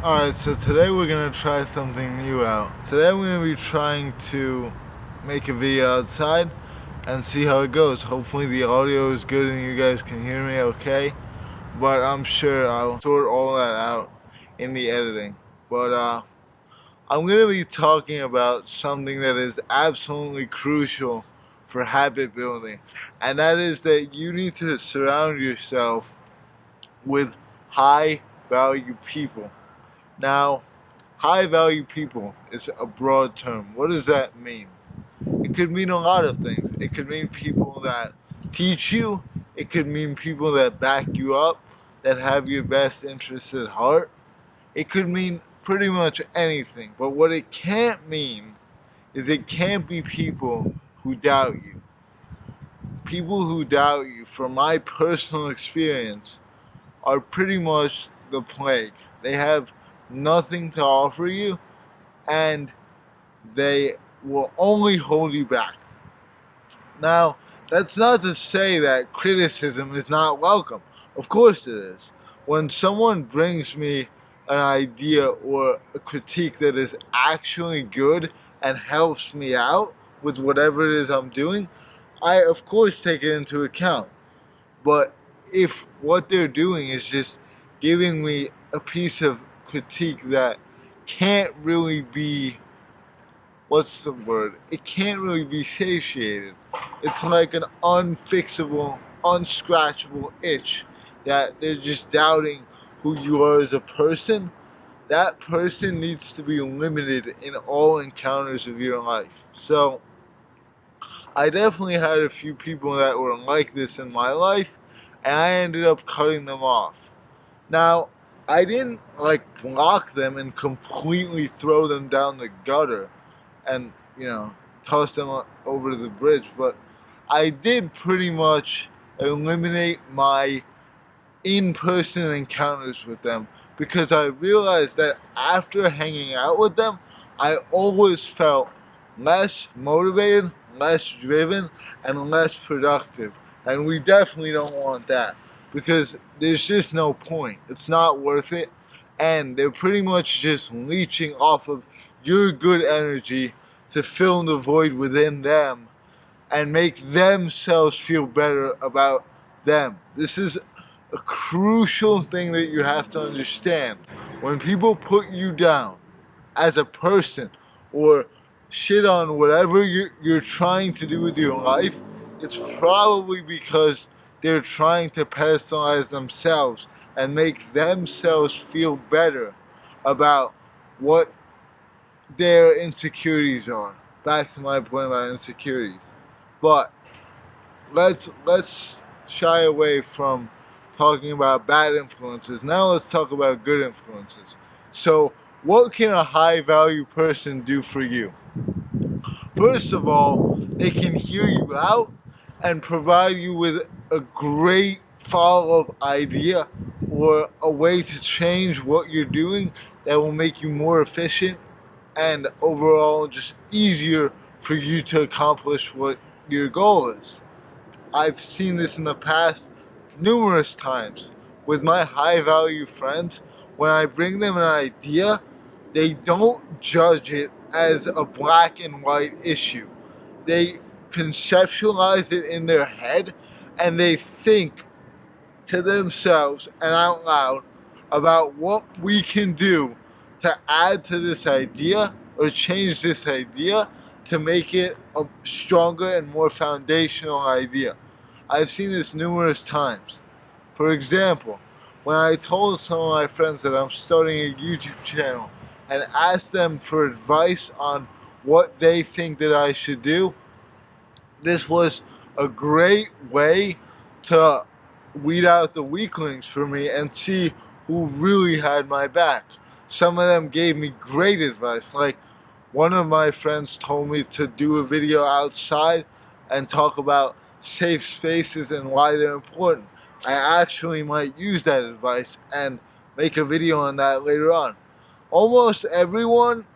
Alright, so today we're going to try something new out. Today I'm going to be trying to make a video outside and see how it goes. Hopefully the audio is good and you guys can hear me okay. But I'm sure I'll sort all that out in the editing. But I'm going to be talking about something that is absolutely crucial for habit building. And that is that you need to surround yourself with high value people. Now, high value people is a broad term. What does that mean? It could mean a lot of things. It could mean people that teach you. It could mean people that back you up, that have your best interests at heart. It could mean pretty much anything. But what it can't mean is it can't be people who doubt you. People who doubt you, from my personal experience, are pretty much the plague. They have nothing to offer you, and they will only hold you back. Now, that's not to say that criticism is not welcome. Of course it is. When someone brings me an idea or a critique that is actually good and helps me out with whatever it is I'm doing, I of course take it into account. But if what they're doing is just giving me a piece of critique that can't really be, what's the word? It can't really be satiated. It's like an unfixable, unscratchable itch that they're just doubting who you are as a person. That person needs to be limited in all encounters of your life. So, I definitely had a few people that were like this in my life, and I ended up cutting them off. Now, I didn't block them and completely throw them down the gutter and, toss them over the bridge, but I did pretty much eliminate my in-person encounters with them because I realized that after hanging out with them, I always felt less motivated, less driven, and less productive. And we definitely don't want that because there's just no point. It's not worth it. And they're pretty much just leeching off of your good energy to fill the void within them and make themselves feel better about them. This is a crucial thing that you have to understand. When people put you down as a person or shit on whatever you're trying to do with your life, it's probably because they're trying to personalize themselves and make themselves feel better about what their insecurities are. Back to my point about insecurities. But let's shy away from talking about bad influences. Now let's talk about good influences. So, what can a high value person do for you? First of all, they can hear you out and provide you with a great follow-up idea or a way to change what you're doing that will make you more efficient and overall just easier for you to accomplish what your goal is. I've seen this in the past numerous times with my high value friends. When I bring them an idea, they don't judge it as a black and white issue. They conceptualize it in their head and they think to themselves and out loud about what we can do to add to this idea or change this idea to make it a stronger and more foundational idea. I've seen this numerous times. For example, when I told some of my friends that I'm starting a YouTube channel and asked them for advice on what they think that I should do, this was a great way to weed out the weaklings for me and see who really had my back. Some of them gave me great advice. Like, one of my friends told me to do a video outside and talk about safe spaces and why they're important. I actually might use that advice and make a video on that later on. Almost everyone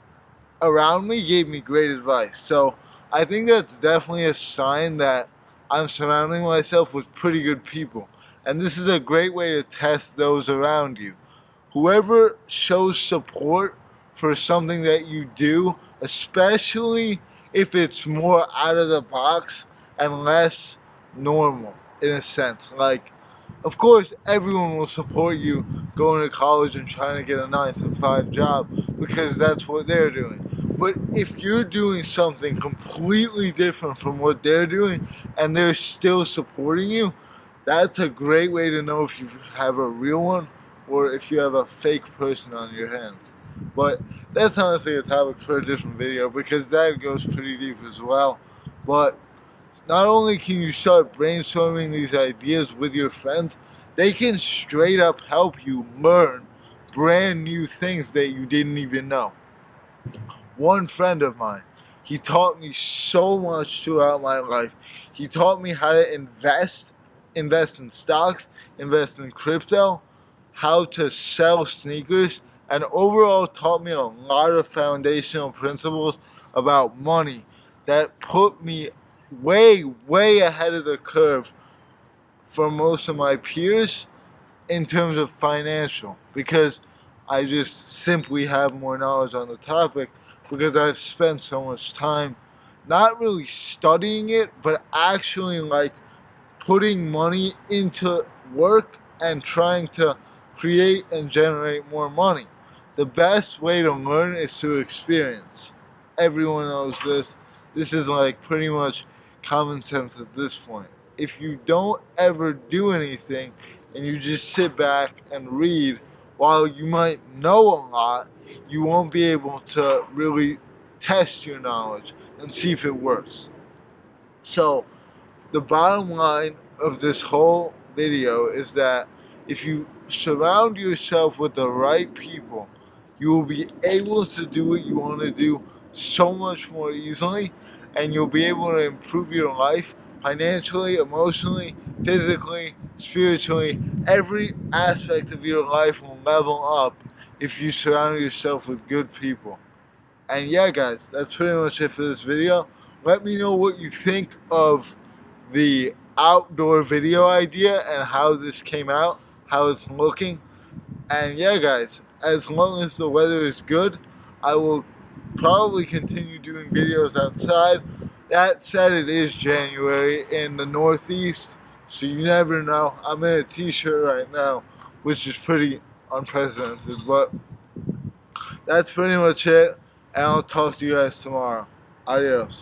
around me gave me great advice. So I think that's definitely a sign that I'm surrounding myself with pretty good people. And this is a great way to test those around you. whoever shows support for something that you do, especially if it's more out of the box and less normal in a sense. Like, of course, everyone will support you going to college and trying to get a 9 to 5 job because that's what they're doing. But if you're doing something completely different from what they're doing and they're still supporting you, that's a great way to know if you have a real one or if you have a fake person on your hands. But that's honestly a topic for a different video because that goes pretty deep as well. But not only can you start brainstorming these ideas with your friends, they can straight up help you learn brand new things that you didn't even know. One friend of mine, he taught me so much throughout my life. He taught me how to invest in stocks, invest in crypto, how to sell sneakers, and overall taught me a lot of foundational principles about money that put me way ahead of the curve for most of my peers in terms of financial, because I just simply have more knowledge on the topic because I've spent so much time not really studying it, but actually like putting money into work and trying to create and generate more money. The best way to learn is through experience. Everyone knows this. This is like pretty much common sense at this point. If you don't ever do anything and you just sit back and read, while you might know a lot, you won't be able to really test your knowledge and see if it works. So, the bottom line of this whole video is that if you surround yourself with the right people, you will be able to do what you want to do so much more easily, and you'll be able to improve your life financially, emotionally, physically, spiritually. Every aspect of your life will level up if you surround yourself with good people. And yeah, guys, that's pretty much it for this video. Let me know what you think of the outdoor video idea and how this came out, how it's looking. And yeah, guys, as long as the weather is good, I will probably continue doing videos outside. That said, it is January in the Northeast, so you never know. I'm in a t-shirt right now, which is pretty unprecedented, but that's pretty much it, and I'll talk to you guys tomorrow. Adios.